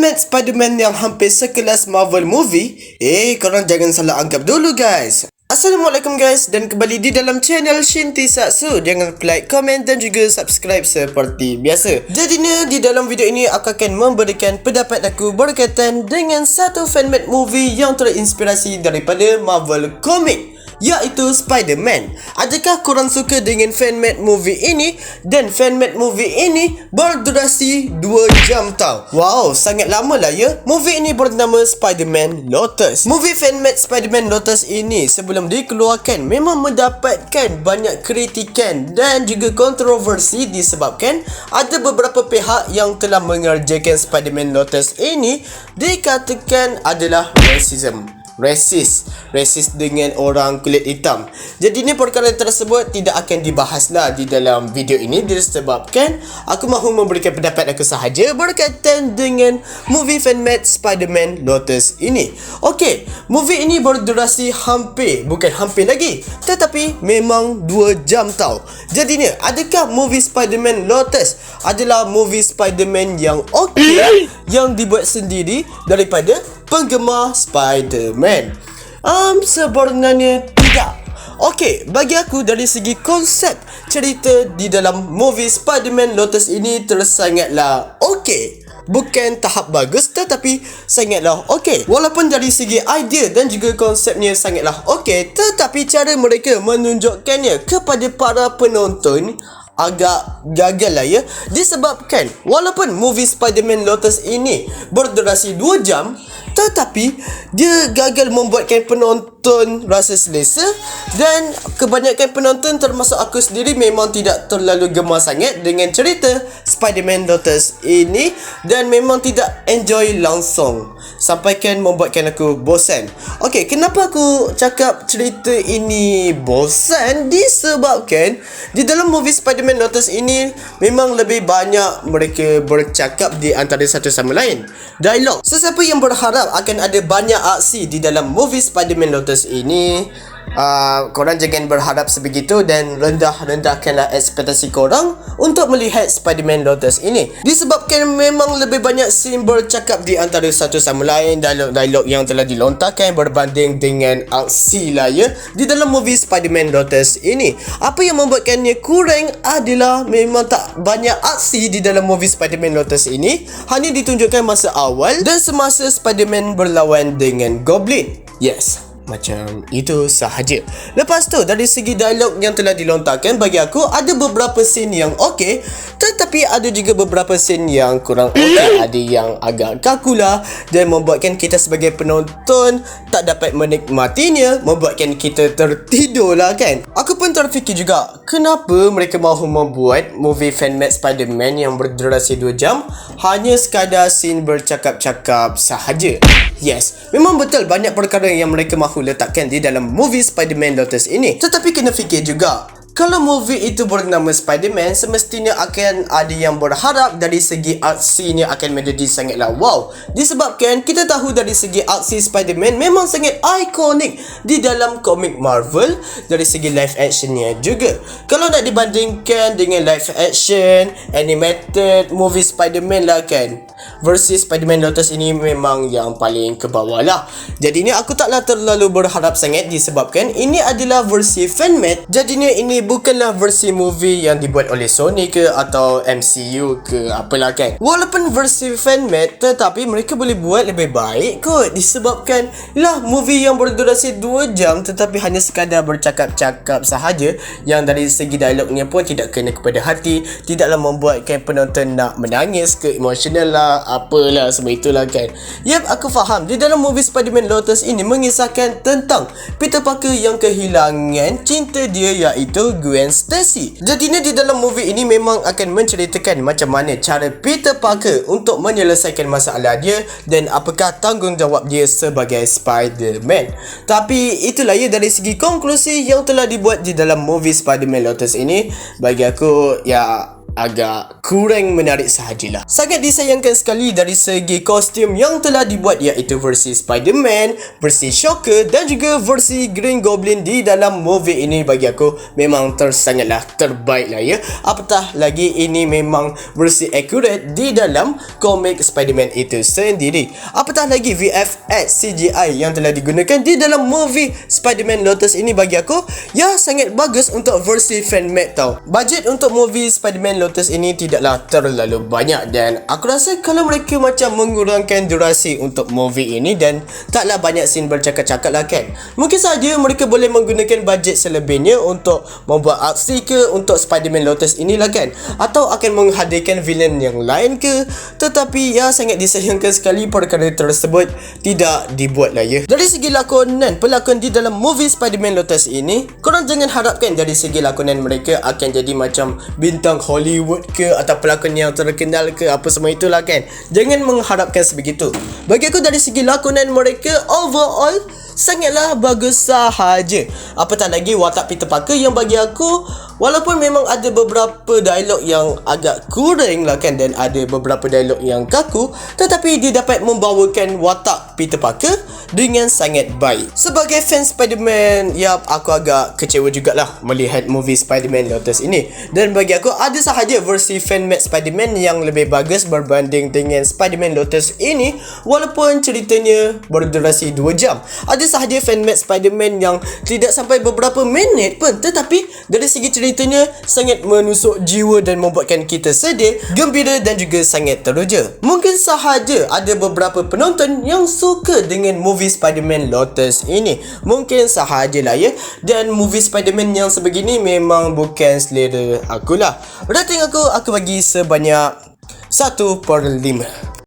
Fan-made Spider-Man yang hampir sekelas Marvel movie? Korang jangan salah anggap dulu guys. Assalamualaikum guys, dan kembali di dalam channel Shinty Satsu. Jangan like, komen dan juga subscribe seperti biasa. Jadinya di dalam video ini aku akan memberikan pendapat aku berkaitan dengan satu fan-made movie yang terinspirasi daripada Marvel Comic, iaitu Spider-Man. Adakah korang suka dengan fan-made movie ini? Dan fan-made movie ini berdurasi 2 jam tau. Wow, sangat lama lah ya. Movie ini bernama Spider-Man Lotus. Movie fan-made Spider-Man Lotus ini sebelum dikeluarkan memang mendapatkan banyak kritikan dan juga kontroversi disebabkan ada beberapa pihak yang telah mengerjakan Spider-Man Lotus ini dikatakan adalah Rasis dengan orang kulit hitam. Jadi ni perkara tersebut tidak akan dibahas lah di dalam video ini disebabkan aku mahu memberikan pendapat aku sahaja berkaitan dengan movie fan-made Spider-Man Lotus ini. Okey, movie ini berdurasi bukan hampir lagi, tetapi memang 2 jam tau. Jadi ni, adakah movie Spider-Man Lotus adalah movie Spider-Man yang okey, yang dibuat sendiri daripada penggemar Spider-Man? Sebenarnya tidak. Okey, bagi aku dari segi konsep cerita di dalam movie Spider-Man Lotus ini tersangatlah okey. Bukan tahap bagus tetapi sangatlah okey. Walaupun dari segi idea dan juga konsepnya sangatlah okey, tetapi cara mereka menunjukkannya kepada para penonton agak gagal lah ya. Disebabkan walaupun movie Spider-Man Lotus ini berdurasi 2 jam, tetapi dia gagal membuatkan penonton rasa selesa. Dan kebanyakan penonton termasuk aku sendiri memang tidak terlalu gemar sangat dengan cerita Spider-Man Lotus ini, dan memang tidak enjoy langsung, sampaikan membuatkan aku bosan. Okey, kenapa aku cakap cerita ini bosan? Disebabkan di dalam movie Spider-Man Lotus ini memang lebih banyak mereka bercakap di antara satu sama lain. Dialog. Sesiapa yang berharap akan ada banyak aksi di dalam movie Spider-Man Lotus ini, korang jangan berharap sebegitu dan rendahkanlah ekspektasi korang untuk melihat Spider-Man Lotus ini. Disebabkan memang lebih banyak scene bercakap di antara satu sama lain, dialog yang telah dilontarkan berbanding dengan aksi lah ya di dalam movie Spider-Man Lotus ini. Apa yang membuatkannya kurang adalah memang tak banyak aksi di dalam movie Spider-Man Lotus ini. Hanya ditunjukkan masa awal dan semasa Spider-Man berlawan dengan Goblin. Yes, macam itu sahaja. Lepas tu dari segi dialog yang telah dilontarkan, bagi aku ada beberapa scene yang okey, tetapi ada juga beberapa scene yang kurang okey. Ada yang agak kaku lah dan membuatkan kita sebagai penonton tak dapat menikmatinya, membuatkan kita tertidur lah kan. Aku pun terfikir juga, kenapa mereka mahu membuat movie fan-made Spider-Man yang berdurasi 2 jam hanya sekadar scene bercakap-cakap sahaja. Yes, memang betul banyak perkara yang mereka mahu letakkan di dalam movie Spider-Man Lotus ini. Tetapi kena fikir juga, kalau movie itu bernama Spider-Man, semestinya akan ada yang berharap dari segi aksinya akan menjadi sangatlah wow. Disebabkan kita tahu dari segi aksi Spider-Man memang sangat ikonik di dalam komik Marvel dari segi live actionnya juga. Kalau nak dibandingkan dengan live action animated movie Spider-Man lah kan, versi Spider-Man Lotus ini memang yang paling ke bawah lah. Jadinya aku taklah terlalu berharap sangat disebabkan ini adalah versi fan-made. Jadinya ini bukanlah versi movie yang dibuat oleh Sony ke atau MCU ke apalah kan. Walaupun versi fan-made, tetapi mereka boleh buat lebih baik kot. Disebabkan lah movie yang berdurasi 2 jam tetapi hanya sekadar bercakap-cakap sahaja, yang dari segi dialognya pun tidak kena kepada hati, tidaklah membuatkan penonton nak menangis ke emosional lah, apalah semua itulah kan. Yap, aku faham di dalam movie Spider-Man Lotus ini mengisahkan tentang Peter Parker yang kehilangan cinta dia, iaitu Gwen Stacy. Jadinya di dalam movie ini memang akan menceritakan macam mana cara Peter Parker untuk menyelesaikan masalah dia dan apakah tanggungjawab dia sebagai Spider-Man. Tapi itulah ya dari segi konklusi yang telah dibuat di dalam movie Spider-Man Lotus ini. Bagi aku ya agak kurang menarik sahajalah. Sangat disayangkan sekali dari segi kostum yang telah dibuat, iaitu versi Spider-Man, versi Shocker dan juga versi Green Goblin di dalam movie ini. Bagi aku memang sangatlah terbaik lah ya. Apatah lagi ini memang versi accurate di dalam komik Spider-Man itu sendiri. Apatah lagi VFX CGI yang telah digunakan di dalam movie Spider-Man Lotus ini, bagi aku ya sangat bagus untuk versi fan-made tau. Bajet untuk movie Spider-Man Lotus ini tidaklah terlalu banyak, dan aku rasa kalau mereka macam mengurangkan durasi untuk movie ini dan taklah banyak scene bercakap-cakap lah kan, mungkin saja mereka boleh menggunakan bajet selebihnya untuk membuat aksi ke untuk Spider-Man Lotus inilah kan, atau akan menghadirkan villain yang lain ke. Tetapi ya sangat disayangkan sekali perkara tersebut tidak dibuat lah ya. Dari segi lakonan pelakon di dalam movie Spider-Man Lotus ini, korang jangan harapkan dari segi lakonan mereka akan jadi macam bintang Hollywood ke atau pelakon yang terkenal ke apa semua itulah kan. Jangan mengharapkan sebegitu. Bagi aku dari segi lakonan mereka overall sangatlah bagus sahaja. Apatah lagi watak Peter Parker yang bagi aku, walaupun memang ada beberapa dialog yang agak kurang lah kan, dan ada beberapa dialog yang kaku, tetapi dia dapat membawakan watak Peter Parker dengan sangat baik. Sebagai fan Spider-Man, ya aku agak kecewa jugalah melihat movie Spider-Man Lotus ini. Dan bagi aku ada sahaja versi fan-made Spider-Man yang lebih bagus berbanding dengan Spider-Man Lotus ini, walaupun ceritanya berdurasi 2 jam. Ada sahaja fan-made Spider-Man yang tidak sampai beberapa minit pun, tetapi dari segi ceritanya sangat menusuk jiwa dan membuatkan kita sedih, gembira dan juga sangat teruja. Mungkin sahaja ada beberapa penonton yang suka dengan movie Spider-Man Lotus ini, mungkin sahajalah ya. Dan movie Spider-Man yang sebegini memang bukan selera akulah. Rating aku bagi sebanyak 1/5.